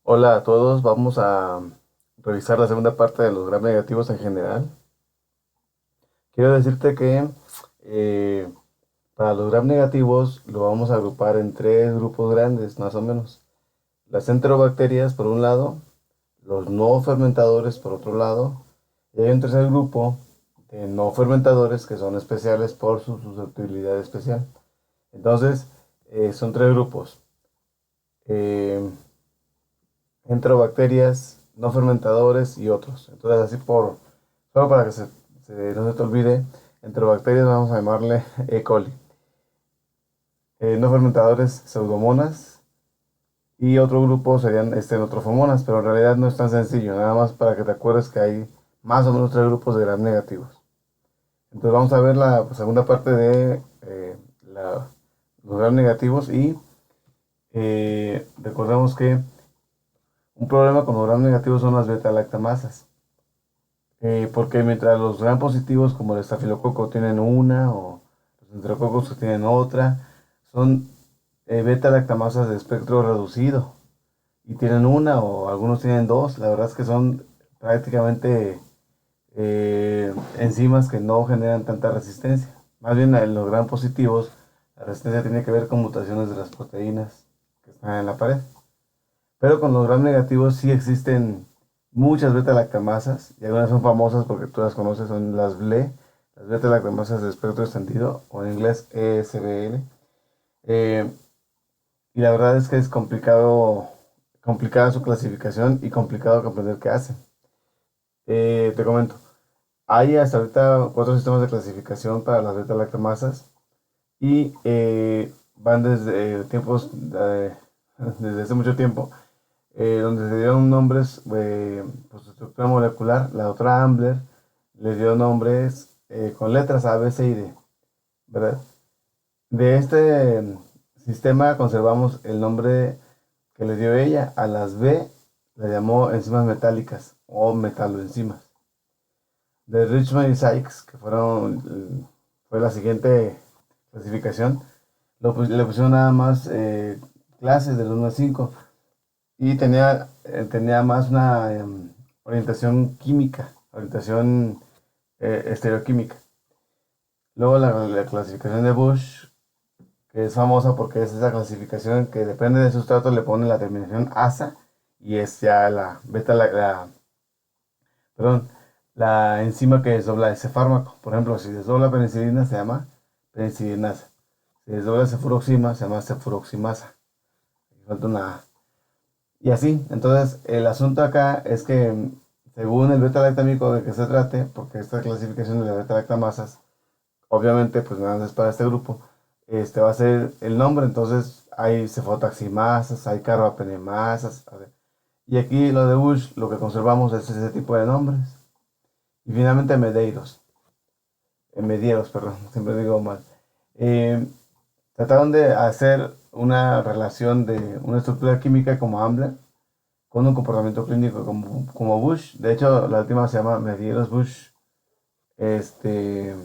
Hola a todos, vamos a revisar la segunda parte de los gram negativos en general. Quiero decirte que eh, para los gram negativos lo vamos a agrupar en tres grupos grandes, más o menos. Las enterobacterias por un lado, los no fermentadores por otro lado, y hay un tercer grupo de no fermentadores que son especiales por su susceptibilidad especial. Entonces, son tres grupos. Eh, Enterobacterias, no fermentadores y otros. Entonces, así solo para que no se te olvide, enterobacterias vamos a llamarle E. coli. No fermentadores, pseudomonas. Y otro grupo serían estenotrofomonas, pero en realidad no es tan sencillo, nada más para que te acuerdes que hay más o menos tres grupos de gram negativos. Entonces vamos a ver la segunda parte de los gram negativos y recordemos que un problema con los gram negativos son las beta-lactamasas. Porque mientras los gram positivos, como el estafilococo, tienen una, o los enterococos que tienen otra, son beta-lactamasas de espectro reducido. Y tienen una, o algunos tienen dos. La verdad es que son prácticamente enzimas que no generan tanta resistencia. Más bien en los gram positivos, la resistencia tiene que ver con mutaciones de las proteínas que están en la pared. Pero con los gram negativos sí existen muchas beta-lactamasas, y algunas son famosas porque tú las conoces, son las BLE, las beta-lactamasas de espectro extendido, o en inglés ESBL. Eh, y la verdad es que es complicada su clasificación y complicado comprender qué hacen. Te comento, hay hasta ahorita cuatro sistemas de clasificación para las beta-lactamasas y van desde tiempos, desde hace mucho tiempo, donde se dieron nombres por su estructura molecular. La doctora Ambler les dio nombres con letras A, B, C y D, ¿verdad? De este sistema conservamos el nombre que le dio ella. A las B le llamó enzimas metálicas o metaloenzimas. De Richmond y Sykes, que fue la siguiente clasificación, le pusieron nada más clases del 1 al 5 y tenía más una orientación química, orientación estereoquímica. Luego la clasificación de Bush, que es famosa porque es esa clasificación que depende de sustrato, le pone la terminación asa y es ya la beta, perdón, la enzima que desdobla ese fármaco. Por ejemplo, si desdobla penicilina se llama penicilinasa. Si desdobla cefuroxima se llama cefuroximasa. Aquí falta una A. Y así, entonces el asunto acá es que según el beta-lactámico de que se trate, porque esta clasificación de las beta-lactamasas, obviamente pues nada más es para este grupo, este va a ser el nombre. Entonces hay cefotaximasas, hay carbapenemasas, y aquí lo de Bush, lo que conservamos es ese tipo de nombres. Y finalmente medieros, perdón, siempre digo mal. Eh, Trataron de hacer una relación de una estructura química como Ambler con un comportamiento clínico como Bush. De hecho, la última se llama Medieros Bush. Este,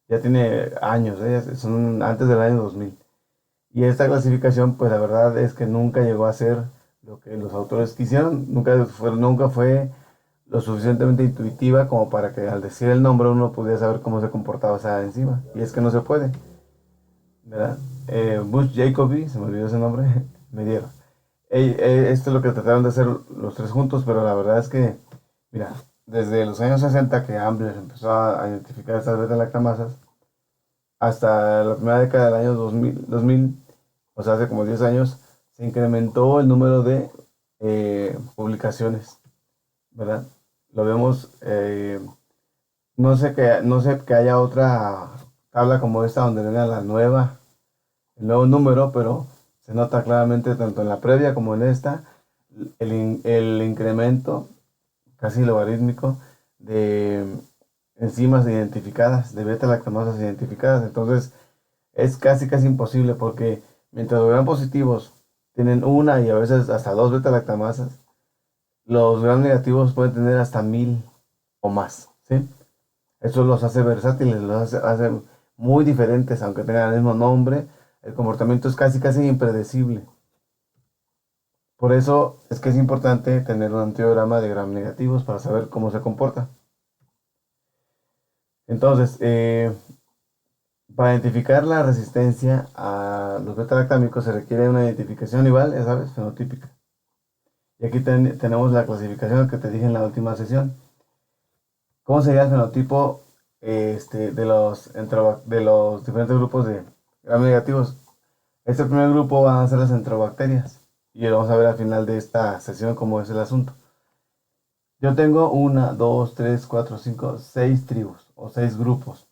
ya tiene años, son antes del año 2000. Y esta clasificación, pues la verdad es que nunca llegó a ser lo que los autores quisieron. Nunca fue lo suficientemente intuitiva como para que al decir el nombre uno pudiera saber cómo se comportaba esa enzima. Y es que no se puede, ¿verdad? Bush Jacoby, se me olvidó ese nombre, me dieron. Esto es lo que trataron de hacer los tres juntos, pero la verdad es que, mira, desde los años 60 que Ambler empezó a identificar estas beta-lactamasas, hasta la primera década del año 2000, o sea, hace como 10 años, se incrementó el número de publicaciones, ¿verdad? Lo vemos, no sé que haya otra tabla como esta donde venga el nuevo número, pero se nota claramente tanto en la previa como en esta el incremento casi logarítmico de enzimas identificadas, de beta-lactamasas identificadas. Entonces es casi imposible porque mientras los gram positivos tienen una y a veces hasta dos beta-lactamasas, los gram negativos pueden tener hasta 1000 o más, ¿sí? Eso los hace versátiles, hace muy diferentes, aunque tengan el mismo nombre. El comportamiento es casi impredecible. Por eso es que es importante tener un antiograma de gram negativos para saber cómo se comporta. Entonces, para identificar la resistencia a los beta-lactámicos se requiere una identificación igual, ya sabes, fenotípica. Y aquí tenemos la clasificación que te dije en la última sesión. ¿Cómo sería el fenotipo de los diferentes grupos de gram negativos? Este primer grupo van a ser las enterobacterias. Y lo vamos a ver al final de esta sesión cómo es el asunto. Yo tengo 1, 2, 3, 4, 5, 6 tribus o 6 grupos.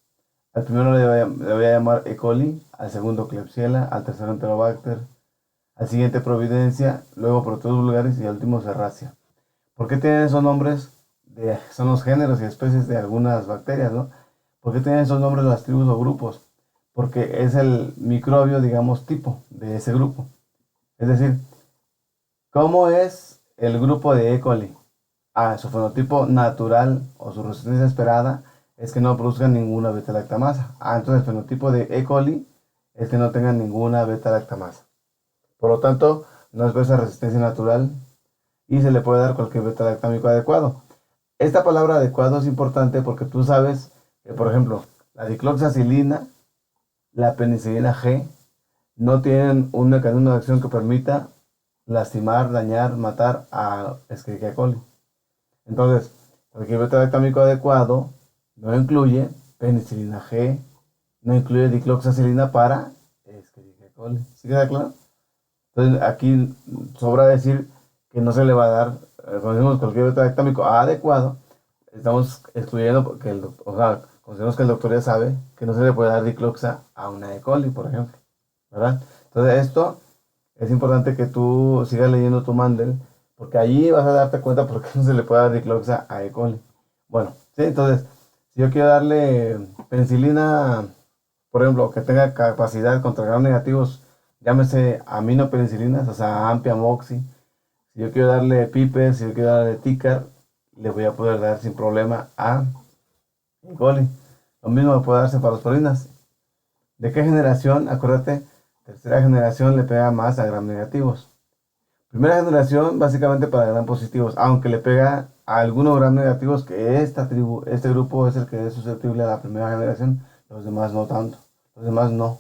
Al primero le voy a llamar E. coli, al segundo Klebsiella, al tercero Enterobacter, al siguiente Providencia, luego Proteus vulgaris y al último Serratia. ¿Por qué tienen esos nombres? Son los géneros y especies de algunas bacterias, ¿no? ¿Por qué tienen esos nombres las tribus o grupos? Porque es el microbio, digamos, tipo de ese grupo. Es decir, ¿cómo es el grupo de E. coli? Su fenotipo natural o su resistencia esperada es que no produzcan ninguna beta-lactamasa. Entonces el fenotipo de E. coli es que no tengan ninguna beta-lactamasa. Por lo tanto, no es esa resistencia natural y se le puede dar cualquier beta-lactámico adecuado. Esta palabra adecuado es importante porque tú sabes que, por ejemplo, la dicloxacilina, la penicilina G, no tienen un mecanismo de acción que permita lastimar, dañar, matar a Escherichia coli. Entonces, cualquier beta-lactámico adecuado no incluye penicilina G, no incluye dicloxacilina para Escherichia coli. ¿Sí queda claro? Entonces, aquí sobra decir que no se le va a dar, cuando decimos cualquier beta-lactámico adecuado, estamos excluyendo porque consideramos que el doctor ya sabe que no se le puede dar dicloxa a una E. coli, por ejemplo, ¿verdad? Entonces, esto es importante que tú sigas leyendo tu Mandel, porque allí vas a darte cuenta por qué no se le puede dar dicloxa a E. coli. Bueno, sí, entonces, si yo quiero darle penicilina, por ejemplo, que tenga capacidad contra gram negativos, llámese aminopenicilinas, o sea, Ampia, Moxi. Si yo quiero darle Piper, si yo quiero darle Ticar, le voy a poder dar sin problema a E. coli. Lo mismo me puede dar cefalosporinas. ¿De qué generación? Acuérdate, tercera generación le pega más a gram negativos. Primera generación básicamente para gram positivos, aunque le pega a algunos gram negativos que este grupo es el que es susceptible a la primera generación, los demás no tanto, los demás no.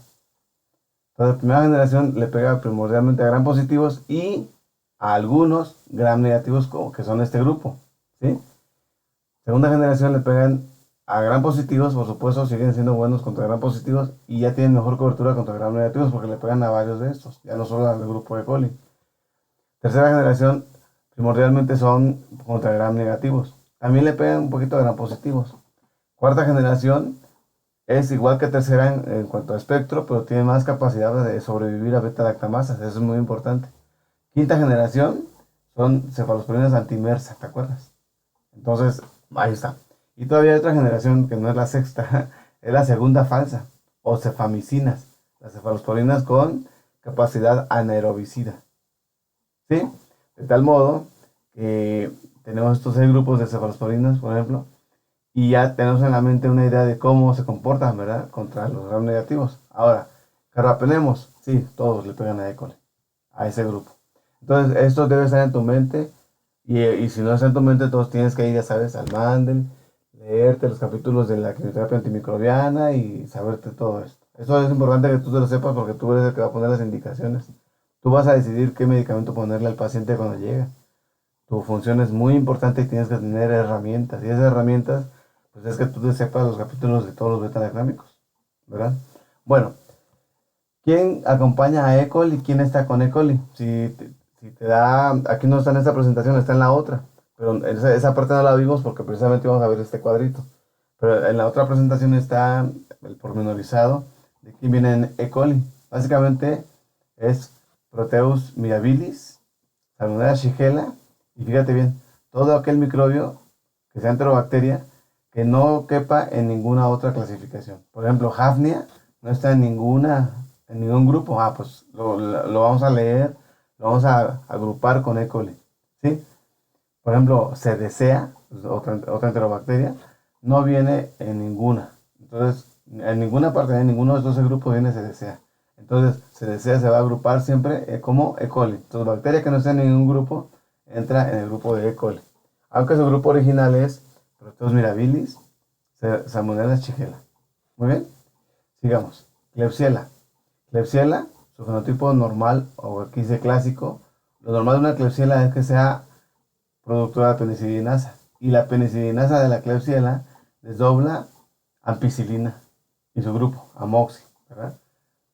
Entonces, la primera generación le pega primordialmente a gram positivos y a algunos gram negativos que son este grupo, ¿sí? Segunda generación le pegan a gram positivos, por supuesto, siguen siendo buenos contra gram positivos y ya tienen mejor cobertura contra gram negativos porque le pegan a varios de estos, ya no solo al grupo de coli. Tercera generación primordialmente son contra gram negativos. También le pegan un poquito a gram positivos. Cuarta generación es igual que tercera en cuanto a espectro, pero tiene más capacidad de sobrevivir a beta-lactamasas. Eso es muy importante. Quinta generación son cefalosporinas antimersa, ¿te acuerdas? Entonces, ahí está. Y todavía hay otra generación que no es la sexta, es la segunda falsa, o cefamicinas, las cefalosporinas con capacidad anaerobicida. ¿Sí? De tal modo que tenemos estos 6 grupos de cefalosporinas, por ejemplo, y ya tenemos en la mente una idea de cómo se comportan, ¿verdad? Contra los gram negativos. Ahora, carbapenemos, sí, todos le pegan a E. coli, a ese grupo. Entonces, esto debe estar en tu mente, y si no está en tu mente, entonces tienes que ir, ya sabes, al Mandel, leerte los capítulos de la quimioterapia antimicrobiana y saberte todo esto. Eso es importante que tú te lo sepas porque tú eres el que va a poner las indicaciones. Tú vas a decidir qué medicamento ponerle al paciente cuando llega. Tu función es muy importante y tienes que tener herramientas. Y esas herramientas, pues es que tú te sepas los capítulos de todos los beta-lactámicos, ¿verdad? Bueno, ¿quién acompaña a E. coli y quién está con E. coli? Si te da, aquí no está en esta presentación, está en la otra. Pero esa parte no la vimos porque precisamente vamos a ver este cuadrito. Pero en la otra presentación está el pormenorizado de quién viene en E. coli. Básicamente es Proteus mirabilis, Salmonella shigella, y fíjate bien, todo aquel microbio que sea enterobacteria que no quepa en ninguna otra clasificación. Por ejemplo, Hafnia no está en ningún grupo. Pues lo vamos a leer, lo vamos a agrupar con E. coli, ¿sí? Por ejemplo, Cedecea, otra enterobacteria, no viene en ninguna. Entonces, en ninguna parte, en ninguno de estos grupos viene Cedecea. Entonces, se va a agrupar siempre como E. coli. Entonces, bacteria que no esté en ningún grupo entra en el grupo de E. coli. Aunque su grupo original es Proteus mirabilis, Salmonella shigella. Muy bien, sigamos. Klebsiella. Klebsiella, su fenotipo normal, o aquí dice clásico, lo normal de una Klebsiella es que sea productora de penicilinasa. Y la penicilinasa de la Klebsiella desdobla ampicilina y su grupo, amoxi, ¿verdad?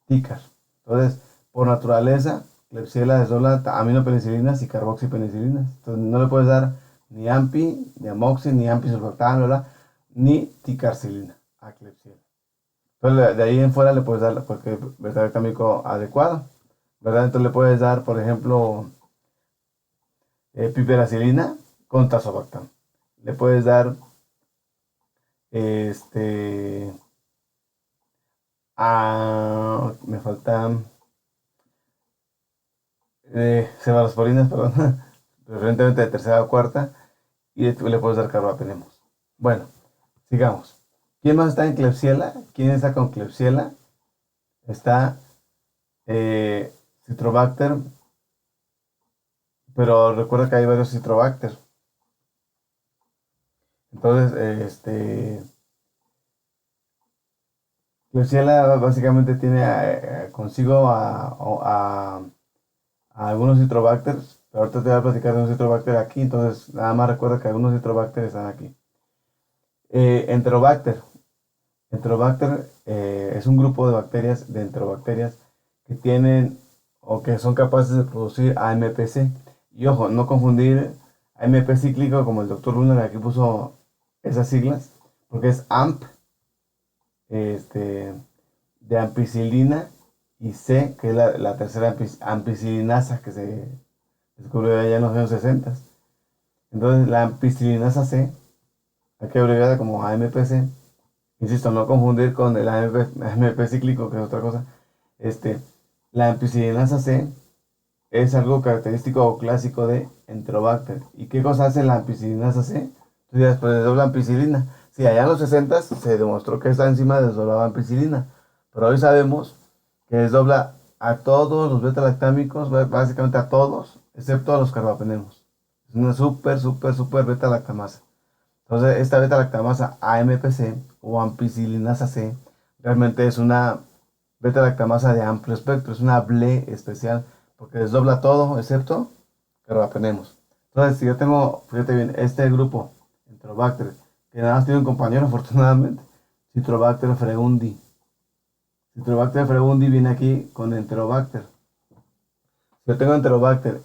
Tícar. Entonces, por naturaleza, Klebsiella desdobla aminopenicilinas y carboxipenicilinas. Entonces, no le puedes dar ni ampi, ni amoxi, ni ampisulfactán, ¿verdad? Ni ticarcilina a Klebsiella. Entonces, de ahí en fuera le puedes dar, porque beta químico adecuado, ¿verdad? Entonces, le puedes dar, por ejemplo, piperacilina con tazobactam. Le puedes dar, me faltan cefalosporinas, perdón, preferentemente de tercera o cuarta, y le puedes dar carbapenemos. Bueno, sigamos. ¿Quién más está en Klebsiella? ¿Quién está con Klebsiella? Está Citrobacter, pero recuerda que hay varios Citrobacter. Entonces, Klebsiella básicamente tiene consigo a algunos Citrobacter, pero ahorita te voy a platicar de un Citrobacter aquí, entonces nada más recuerda que algunos Citrobacter están aquí. Enterobacter. Enterobacter es un grupo de bacterias, de enterobacterias, que tienen o que son capaces de producir AMPC. Y ojo, no confundir AMP cíclico como el doctor Luna que aquí puso esas siglas, porque es AMP, de ampicilina, y C, que es la tercera ampicilinasa que se descubrió allá en los años 60. Entonces, la ampicilinasa C, aquí abreviada como AMPC, insisto, no confundir con el AMP cíclico, que es otra cosa. La ampicilinasa C es algo característico o clásico de Enterobacter. ¿Y qué cosa hace la ampicilinasa C? Tú dirás, pues desdobla ampicilina. Sí, allá en los 60 se demostró que esta enzima desdoblaba ampicilina, pero hoy sabemos que desdobla a todos los beta-lactámicos, básicamente a todos, excepto a los carbapenemos. Es una súper beta-lactamasa. Entonces, esta beta-lactamasa AMPC o ampicilinasa C realmente es una beta-lactamasa de amplio espectro, es una BLE especial, porque desdobla todo excepto carbapenemos. Entonces, si yo tengo, fíjate bien, este grupo, Enterobacter, que nada más tiene un compañero afortunadamente, Citrobacter fregundi. Citrobacter fregundi viene aquí con Enterobacter. Si yo tengo Enterobacter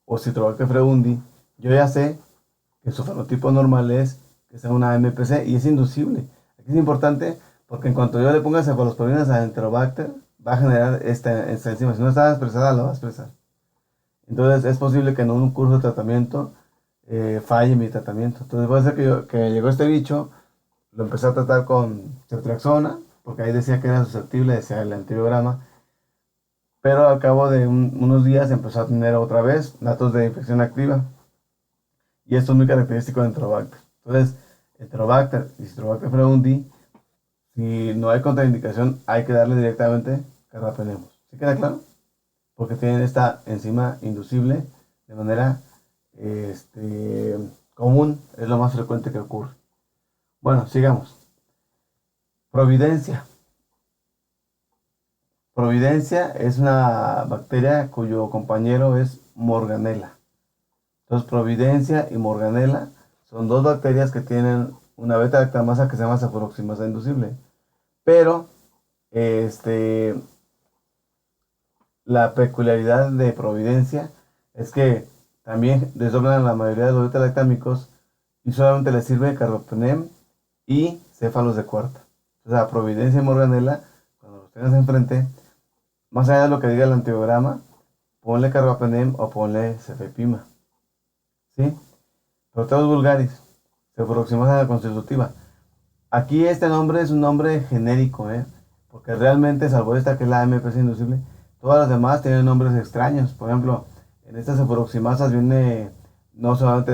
o Citrobacter fregundi, yo ya sé que su fenotipo normal es que sea una MPC y es inducible. Aquí es importante porque en cuanto yo le ponga cefalosporinas a Enterobacter, va a generar esta enzima. Si no está expresada, lo va a expresar. Entonces es posible que en un curso de tratamiento falle mi tratamiento. Entonces puede ser que llegó este bicho, lo empecé a tratar con ceftriaxona, porque ahí decía que era susceptible, decía el antibiograma, pero al cabo de unos días empezó a tener otra vez datos de infección activa. Y esto es muy característico de Enterobacter. Entonces, Enterobacter y Citrobacter fregundi, si no hay contraindicación, hay que darle directamente carbapenemos. ¿Sí queda claro? Porque tienen esta enzima inducible de manera común, es lo más frecuente que ocurre. Bueno, sigamos. Providencia. Providencia es una bacteria cuyo compañero es Morganella. Entonces, Providencia y Morganella son dos bacterias que tienen una beta-lactamasa que se llama cefuroximasa inducible. Pero, la peculiaridad de Providencia es que también desdoblan la mayoría de los beta-lactámicos y solamente les sirve carbapenem y céfalos de cuarta. O sea, Providencia y Morganella, cuando los tengas enfrente, más allá de lo que diga el antibiograma, ponle carbapenem o ponle cefepima. ¿Sí? Proteus vulgaris, cefuroximasa constitutiva. Aquí este nombre es un nombre genérico, porque realmente, salvo esta que es la MPC inducible, todas las demás tienen nombres extraños. Por ejemplo, en estas cefuroximasas viene no solamente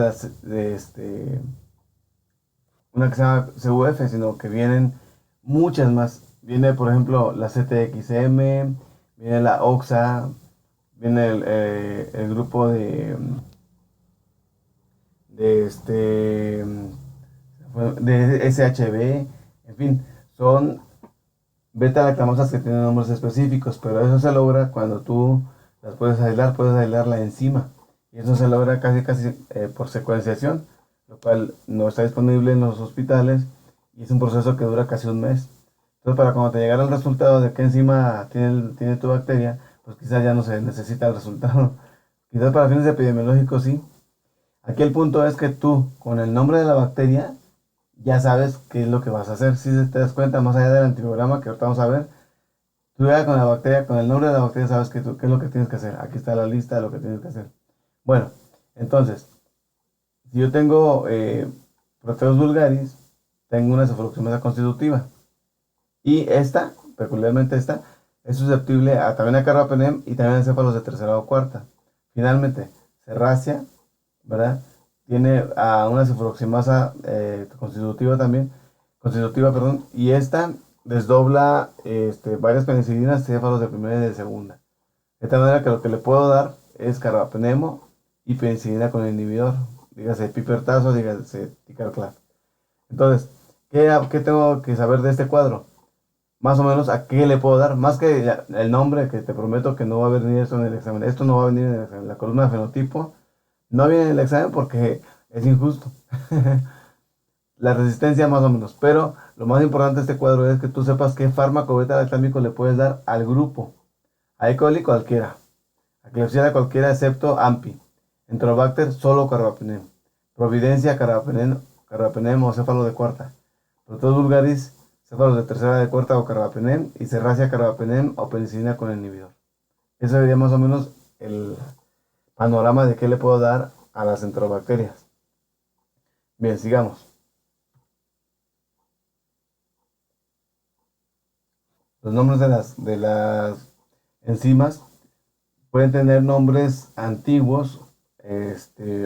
una que se llama CUF, sino que vienen muchas más. Viene, por ejemplo, la CTXM, viene la OXA, viene el grupo de este de SHB, en fin, son beta-lactamasas que tienen nombres específicos, pero eso se logra cuando tú las puedes aislar la enzima. Y eso se logra casi por secuenciación, lo cual no está disponible en los hospitales y es un proceso que dura casi un mes. Entonces, para cuando te llegara el resultado de qué enzima tiene tu bacteria, pues quizás ya no se necesita el resultado. Quizás para fines epidemiológicos sí. Aquí el punto es que tú, con el nombre de la bacteria, ya sabes qué es lo que vas a hacer. Si te das cuenta, más allá del antibiograma que ahorita vamos a ver, tú ya con la bacteria, con el nombre de la bacteria, sabes qué es lo que tienes que hacer. Aquí está la lista de lo que tienes que hacer. Bueno, entonces, si yo tengo Proteus vulgaris, tengo una cephaloximasa constitutiva. Y esta, peculiarmente esta, es susceptible también a carbapenem y también a céfalos de tercera o cuarta. Finalmente, Serracia, ¿verdad? Tiene a una cephaloximasa constitutiva, perdón, y esta desdobla varias penicilinas, céfalos de primera y de segunda. De tal manera que lo que le puedo dar es carbapenemo y penicilina con el inhibidor, dígase pipertazo, dígase ticarclaf. Entonces, ¿qué tengo que saber de este cuadro? Más o menos a qué le puedo dar, más que el nombre, que te prometo que no va a venir esto en el examen. Esto no va a venir en el examen. La columna de fenotipo no viene en el examen porque es injusto. La resistencia más o menos, pero lo más importante de este cuadro es que tú sepas qué fármaco beta-lactámico le puedes dar al grupo. A E. coli cualquiera, a Klebsiella cualquiera excepto AMPI, Enterobacter solo carbapenem, Providencia carbapenem o céfalo de cuarta, Proteus vulgaris céfalos de tercera de cuarta o carbapenem y Serracia carbapenem o penicilina con el inhibidor. Ese sería más o menos el panorama de qué le puedo dar a las enterobacterias. Bien, sigamos. Los nombres de las enzimas pueden tener nombres antiguos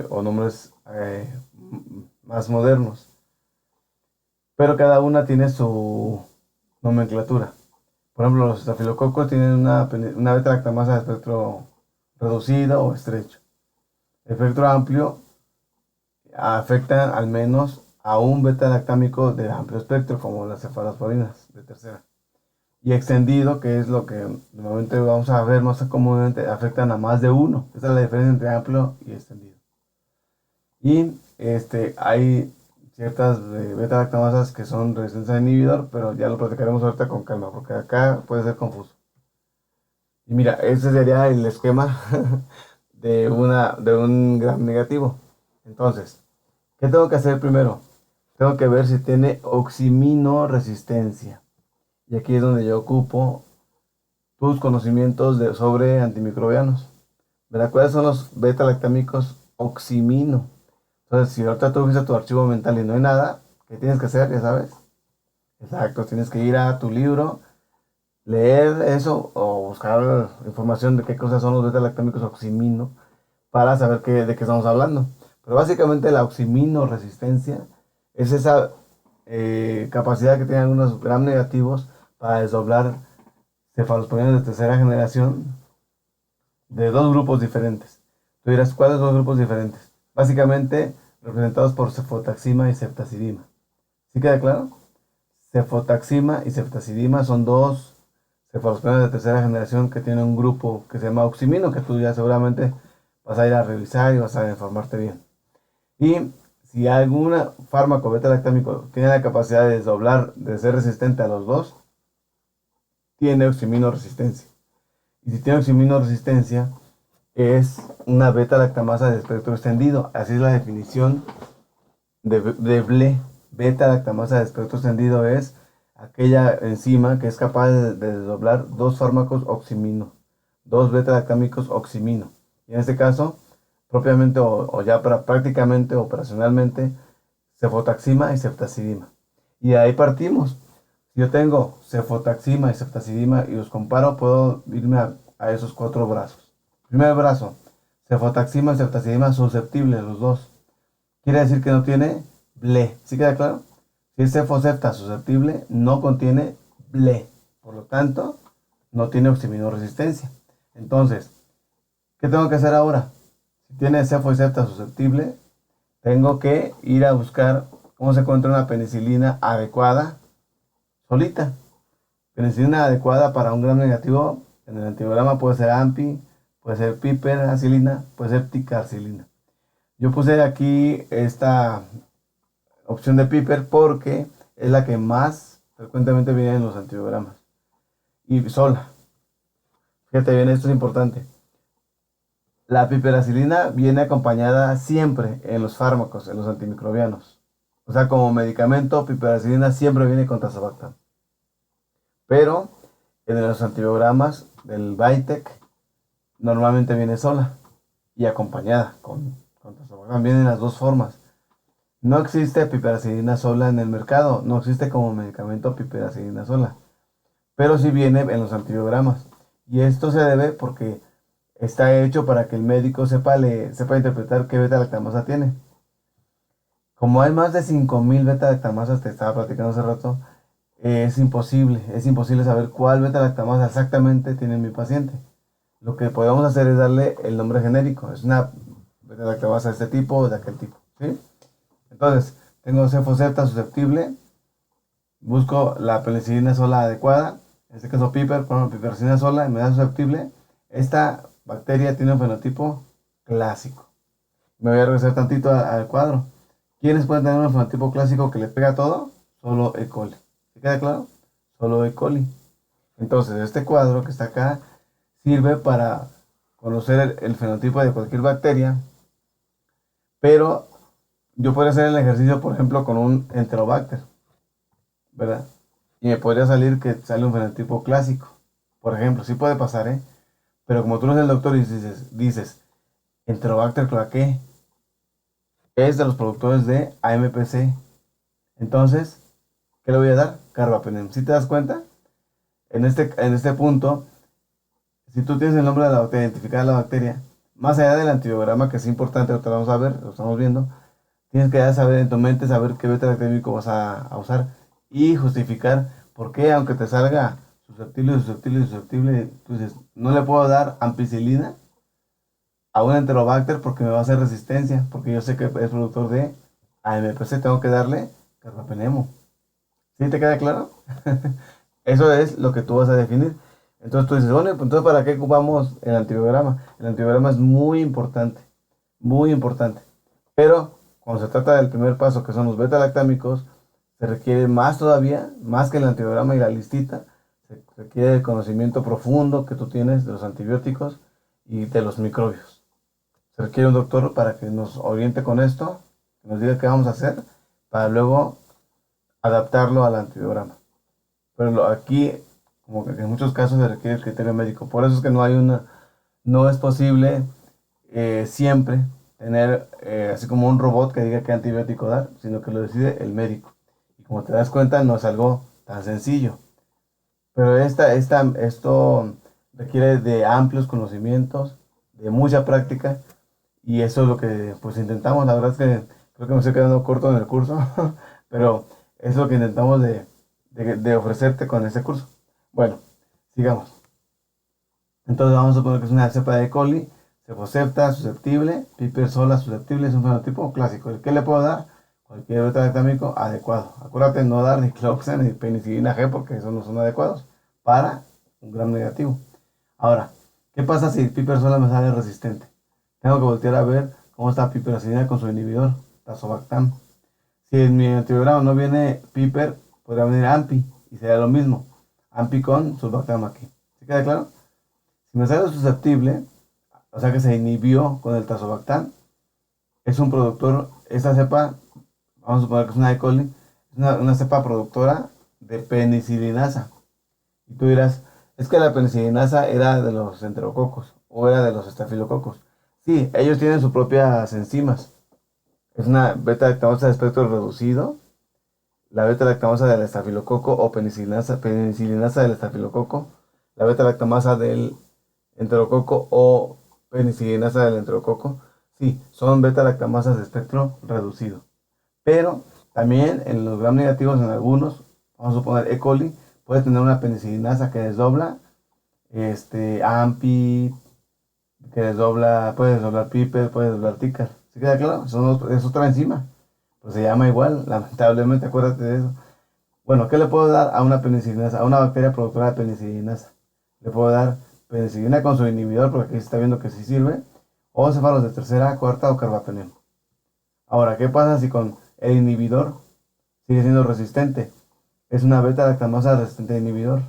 o nombres más modernos, pero cada una tiene su nomenclatura. Por ejemplo, los estafilococos tienen una beta-lactamasa de espectro reducido o estrecho. El espectro amplio afecta al menos a un beta-lactámico de amplio espectro, como las cefalosporinas de tercera. Y extendido, que es lo que normalmente vamos a ver más comúnmente, afectan a más de uno. Esa es la diferencia entre amplio y extendido. Y hay ciertas beta-lactamasas que son resistentes al inhibidor, pero ya lo platicaremos ahorita con calma, porque acá puede ser confuso. Y mira, ese sería el esquema de un gram negativo. Entonces, ¿qué tengo que hacer primero? Tengo que ver si tiene oximinoresistencia. Y aquí es donde yo ocupo tus conocimientos sobre antimicrobianos. ¿Verdad? ¿Cuáles son los beta-lactámicos oximino? Entonces, si ahorita tú fuiste a tu archivo mental y no hay nada, ¿qué tienes que hacer? Ya sabes. Exacto, tienes que ir a tu libro, leer eso o buscar información de qué cosas son los beta-lactámicos oximino para saber de qué estamos hablando. Pero básicamente la oximinoresistencia es esa capacidad que tienen algunos gram negativos para desdoblar cefalosporines de tercera generación de dos grupos diferentes. Tú dirás, ¿cuáles dos grupos diferentes? Básicamente representados por cefotaxima y ceftazidima. ¿Sí queda claro? Cefotaxima y ceftazidima son dos cefalosporines de tercera generación que tienen un grupo que se llama oximino, que tú ya seguramente vas a ir a revisar y vas a informarte bien. Y si algún fármaco beta-lactámico tiene la capacidad de desdoblar, de ser resistente a los dos, tiene oximinoresistencia. Y si tiene oximinoresistencia, es una beta-lactamasa de espectro extendido. Así es la definición de BLE. Beta-lactamasa de espectro extendido es aquella enzima que es capaz de desdoblar dos fármacos oximino, dos beta-lactámicos oximino. Y en este caso, propiamente o ya prácticamente operacionalmente, cefotaxima y ceftazidima. Y de ahí partimos. Si yo tengo cefotaxima y ceftazidima y los comparo, puedo irme a esos cuatro brazos. Primer brazo, cefotaxima y ceftazidima susceptibles los dos. Quiere decir que no tiene BLE. ¿Sí queda claro? Si es cefocefta susceptible, no contiene BLE. Por lo tanto, no tiene oximinoresistencia. Entonces, ¿qué tengo que hacer ahora? Si tiene cefo y septa susceptible, tengo que ir a buscar cómo se encuentra una penicilina adecuada solita. Penicilina adecuada para un gram negativo en el antibiograma puede ser AMPI, puede ser piperacilina, puede ser ticarcilina. Yo puse aquí esta opción de piper porque es la que más frecuentemente viene en los antibiogramas. Y sola. Fíjate bien, esto es importante. La piperacilina viene acompañada siempre en los fármacos, en los antimicrobianos. O sea, como medicamento, piperacilina siempre viene con tazobactam. Pero en los antibiogramas del Vitec normalmente viene sola y acompañada con tazobactam. Vienen las dos formas. No existe piperacilina sola en el mercado, no existe como medicamento piperacilina sola, pero sí viene en los antibiogramas. Y esto se debe porque está hecho para que el médico sepa interpretar qué beta-lactamasa tiene. Como hay más de 5000 beta-lactamasas, te estaba platicando hace rato, es imposible saber cuál beta-lactamasa exactamente tiene mi paciente. Lo que podemos hacer es darle el nombre genérico. Es una beta-lactamasa de este tipo o de aquel tipo, ¿sí? Entonces, tengo cefosepta susceptible, busco la penicilina sola adecuada, en este caso piper, pongo piperacilina sola, en medida susceptible. Esta bacteria tiene un fenotipo clásico. Me voy a regresar tantito al cuadro. ¿Quiénes pueden tener un fenotipo clásico que le pega a todo? Solo E. coli. ¿Se queda claro? Solo E. coli. Entonces, este cuadro que está acá sirve para conocer el fenotipo de cualquier bacteria, pero yo podría hacer el ejercicio, por ejemplo, con un Enterobacter, ¿verdad? Y me podría salir que sale un fenotipo clásico. Por ejemplo, sí puede pasar, ¿eh? Pero como tú no eres el doctor y dices Enterobacter cloacae es de los productores de AMPC. Entonces, ¿qué le voy a dar? Carbapenem. ¿Sí te das cuenta? En este punto, si tú tienes el nombre de la bacteria, identificar la bacteria, más allá del antibiograma, que es importante, lo que vamos a ver, lo estamos viendo, tienes que ya saber en tu mente, saber qué beta-lactámico vas a usar y justificar por qué, aunque te salga susceptible, tú dices, no le puedo dar ampicilina a un Enterobacter porque me va a hacer resistencia, porque yo sé que es productor de AMPC, tengo que darle carbapenemo. ¿Sí te queda claro? Eso es lo que tú vas a definir. Entonces tú dices, bueno, pues entonces ¿para qué ocupamos el antibiograma? El antibiograma es muy importante, muy importante. Pero cuando se trata del primer paso, que son los beta-lactámicos, se requiere más todavía, más que el antibiograma y la listita, se requiere el conocimiento profundo que tú tienes de los antibióticos y de los microbios. Se requiere un doctor para que nos oriente con esto, que nos diga qué vamos a hacer, para luego adaptarlo al antibiograma. Pero aquí, como que en muchos casos se requiere el criterio médico. Por eso es que no es posible siempre tener así como un robot que diga qué antibiótico dar, sino que lo decide el médico. Y como te das cuenta, no es algo tan sencillo. Pero esto requiere de amplios conocimientos, de mucha práctica, y eso es lo que pues intentamos. La verdad es que creo que me estoy quedando corto en el curso, pero es lo que intentamos de ofrecerte con este curso. Bueno, sigamos. Entonces vamos a suponer que es una cepa de E. coli, cefosepta susceptible, piper sola susceptible, es un fenotipo clásico. ¿Qué le puedo dar? Cualquier beta-lactámico adecuado. Acuérdate no dar ni cloxen ni penicilina G porque esos no son adecuados para un gram negativo. Ahora, ¿qué pasa si el piper sola me sale resistente? Tengo que voltear a ver cómo está piperacilina con su inhibidor, tazobactam. Si en mi antibiograma no viene piper, podría venir ampi y sería lo mismo. Ampi con sulbactam aquí. ¿Sí queda claro? Si me sale susceptible, o sea que se inhibió con el tazobactam, es un productor, esta cepa, vamos a suponer que es una E. coli, es una cepa productora de penicilinasa. Y tú dirás, es que la penicilinasa era de los enterococos o era de los estafilococos. Sí, ellos tienen sus propias enzimas. Es una beta-lactamasa de espectro reducido, la beta-lactamasa del estafilococo o penicilinasa del estafilococo, la beta-lactamasa del enterococo o penicilinasa del enterococo. Sí, son beta-lactamasas de espectro reducido. Pero también en los gram negativos, en algunos, vamos a suponer E. coli, puede tener una penicilinasa que desdobla AMPI, que desdobla, puede desdoblar piper, puede desdoblar ticker. ¿Sí queda claro? Es otra enzima. Pues se llama igual, lamentablemente, acuérdate de eso. Bueno, ¿qué le puedo dar a una penicilinasa, a una bacteria productora de penicilinasa? Le puedo dar penicilina con su inhibidor, porque aquí se está viendo que sí sirve, o céfalos de tercera, cuarta o carbapenem. Ahora, ¿qué pasa si con el inhibidor sigue siendo resistente? Es una beta-lactamasa resistente de inhibidor.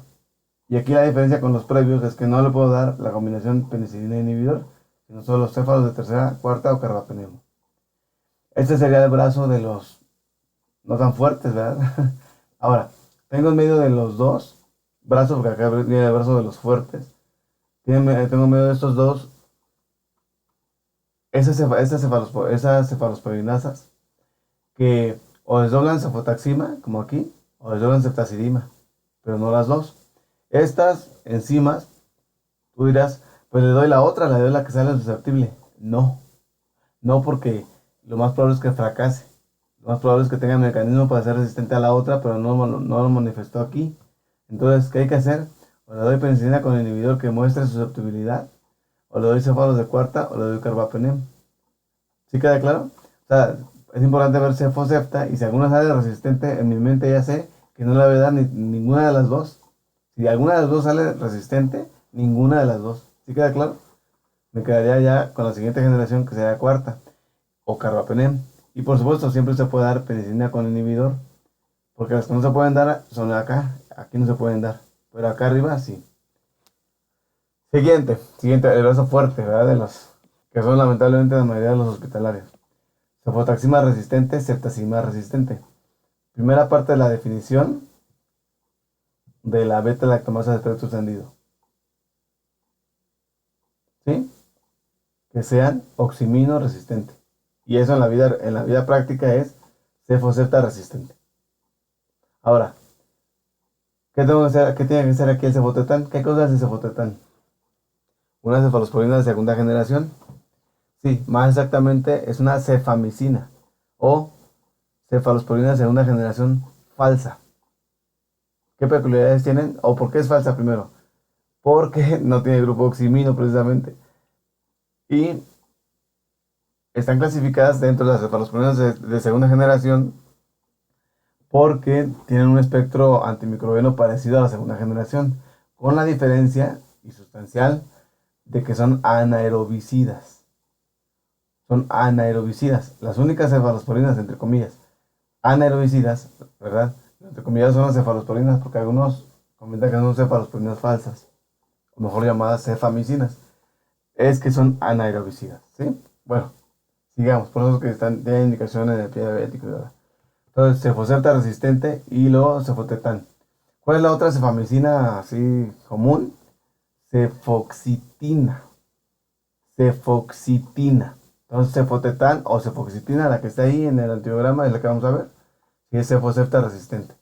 Y aquí la diferencia con los previos es que no le puedo dar la combinación penicilina-inhibidor, sino solo los céfalos de tercera, cuarta o carbapenem. Este sería el brazo de los no tan fuertes, ¿verdad? Ahora, tengo en medio de los dos brazos, porque acá viene el brazo de los fuertes. Tengo en medio de estos dos esas cefalosporinasas que o desdoblan cefotaxima, como aquí, o desdoblan ceftazidima, pero no las dos. Estas enzimas, tú dirás, pues le doy la otra, le doy la que sale susceptible. No, no, porque lo más probable es que fracase. Lo más probable es que tenga el mecanismo para ser resistente a la otra, pero no lo manifestó aquí. Entonces, ¿qué hay que hacer? O le doy penicilina con inhibidor que muestre susceptibilidad, o le doy céfalos de cuarta, o le doy carbapenem. ¿Sí queda claro? O sea, es importante ver cefosepta, y si alguna sale resistente, en mi mente ya sé que no le voy a dar ninguna de las dos. Si alguna de las dos sale resistente, ninguna de las dos. ¿Sí queda claro? Me quedaría ya con la siguiente generación, que sería cuarta, o carbapenem. Y por supuesto, siempre se puede dar penicilina con inhibidor, porque las que no se pueden dar son acá, aquí no se pueden dar, pero acá arriba sí. Siguiente, el brazo fuerte, ¿verdad? De los que son lamentablemente la mayoría de los hospitalarios. Cefotaxima resistente, ceftazidima resistente. Primera parte de la definición de la beta-lactamasa de espectro extendido. ¿Sí? Que sean oximino resistente. Y eso en la vida práctica es cefosepta resistente. Ahora, ¿qué tengo que hacer? ¿Qué tiene que hacer aquí el cefotetán? ¿Qué cosa es el cefotetán? Una cefalosporina de segunda generación. Sí, más exactamente es una cefamicina o cefalosporina de segunda generación falsa. ¿Qué peculiaridades tienen? ¿O por qué es falsa primero? Porque no tiene grupo oximino precisamente. Y están clasificadas dentro de las cefalosporinas de segunda generación porque tienen un espectro antimicrobiano parecido a la segunda generación, con la diferencia y sustancial de que son anaerobicidas. Son anaerobicidas. Las únicas cefalosporinas, entre comillas, anaerobicidas, ¿verdad? Entre comillas son las cefalosporinas, porque algunos comentan que son cefalosporinas falsas, o mejor llamadas cefamicinas. Es que son anaerobicidas, ¿sí? Bueno, sigamos, por eso es que tienen indicaciones en el pie diabético, ¿verdad? Entonces, cefosepta resistente y luego cefotetán. ¿Cuál es la otra cefamicina así común? Cefoxitina. Cefoxitina. Entonces, cefotetán o cefoxitina, la que está ahí en el antiograma, es la que vamos a ver. Si es cefosepta resistente.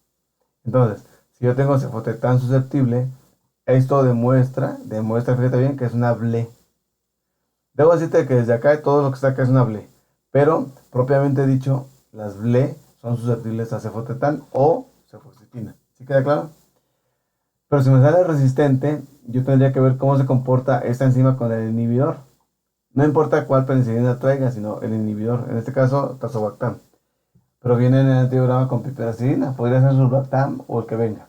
Entonces, si yo tengo cefotetán susceptible, esto demuestra, fíjate bien, que es una BLE. Debo decirte que desde acá todo lo que está acá es una BLE. Pero, propiamente dicho, las BLE son susceptibles a cefotetán o cefoxitina. ¿Sí queda claro? Pero si me sale resistente, yo tendría que ver cómo se comporta esta enzima con el inhibidor. No importa cuál penicilina traiga, sino el inhibidor. En este caso, tazobactam. Pero viene en el antiograma con piperacilina. Podría ser surbactam o el que venga.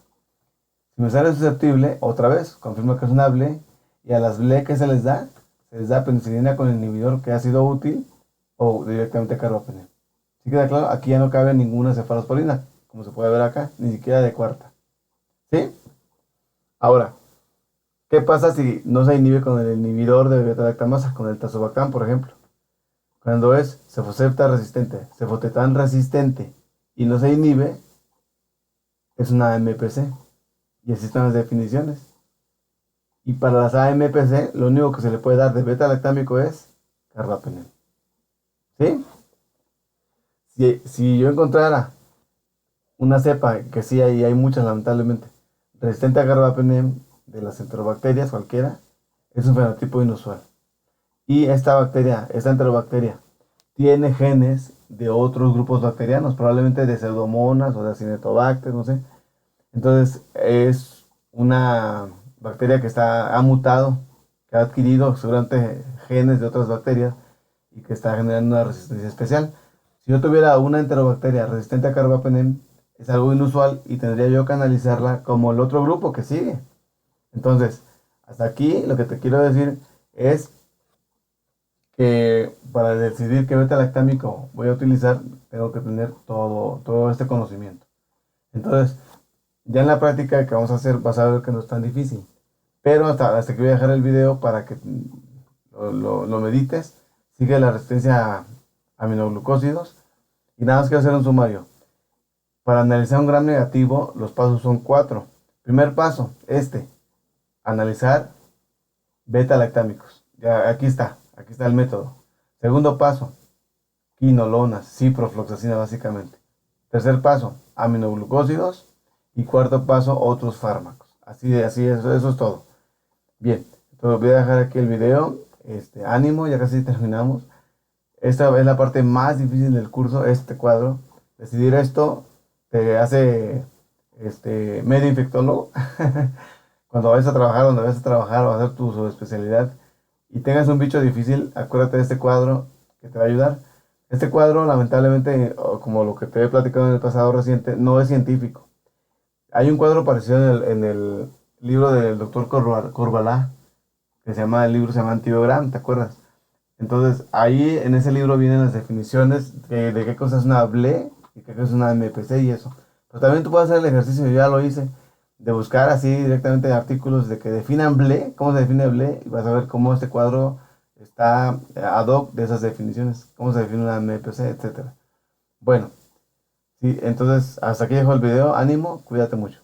Si me sale susceptible, otra vez, confirmo que es una BLE. Y a las BLE que se les da penicilina con el inhibidor que ha sido útil o directamente carbapenem. ¿Sí queda claro? Aquí ya no cabe ninguna cefalosporina, como se puede ver acá, ni siquiera de cuarta. ¿Sí? Ahora, ¿qué pasa si no se inhibe con el inhibidor de beta-lactamasa, con el tazobactam, por ejemplo? Cuando es cefosepta resistente, cefotetán resistente y no se inhibe, es una AMPC. Y así están las definiciones. Y para las AMPC, lo único que se le puede dar de beta-lactámico es carbapenem. ¿Sí? Si yo encontrara una cepa, que sí hay muchas lamentablemente, resistente a carbapenem de las enterobacterias cualquiera, es un fenotipo inusual. Y esta enterobacteria, tiene genes de otros grupos bacterianos, probablemente de pseudomonas o de acinetobacter, no sé. Entonces es una bacteria que ha mutado, que ha adquirido seguramente genes de otras bacterias y que está generando una resistencia especial. Si yo tuviera una enterobacteria resistente a carbapenem, es algo inusual y tendría yo que analizarla como el otro grupo que sigue. Entonces, hasta aquí lo que te quiero decir es que para decidir qué beta-lactámico voy a utilizar, tengo que tener todo este conocimiento. Entonces, ya en la práctica que vamos a hacer, vas a ver que no es tan difícil. Pero hasta que voy a dejar el video para que lo medites. Sigue la resistencia a aminoglucósidos. Y nada más quiero hacer un sumario. Para analizar un gram negativo, los pasos son 4. Primer paso, analizar beta-lactámicos. Ya, aquí está el método. Segundo paso, quinolonas, ciprofloxacina básicamente. Tercer paso, aminoglucósidos. Y cuarto paso, otros fármacos. Así eso es todo. Bien, entonces voy a dejar aquí el video. Ánimo, ya casi terminamos. Esta es la parte más difícil del curso, este cuadro. Decidir esto te hace medio infectólogo. Cuando vayas a trabajar, donde vayas a trabajar o a hacer tu subespecialidad y tengas un bicho difícil, acuérdate de este cuadro que te va a ayudar. Este cuadro, lamentablemente, como lo que te he platicado en el pasado reciente, no es científico. Hay un cuadro parecido en el libro del doctor Corbalá, el libro se llama Antibiogram, ¿te acuerdas? Entonces, ahí en ese libro vienen las definiciones de qué cosa es una BLE y qué cosa es una MPC y eso. Pero también tú puedes hacer el ejercicio, yo ya lo hice, de buscar así directamente artículos de que definan BLE, cómo se define BLE, y vas a ver cómo este cuadro está ad hoc de esas definiciones, cómo se define una MPC, etcétera. Bueno, sí, entonces hasta aquí dejo el video, ánimo, cuídate mucho.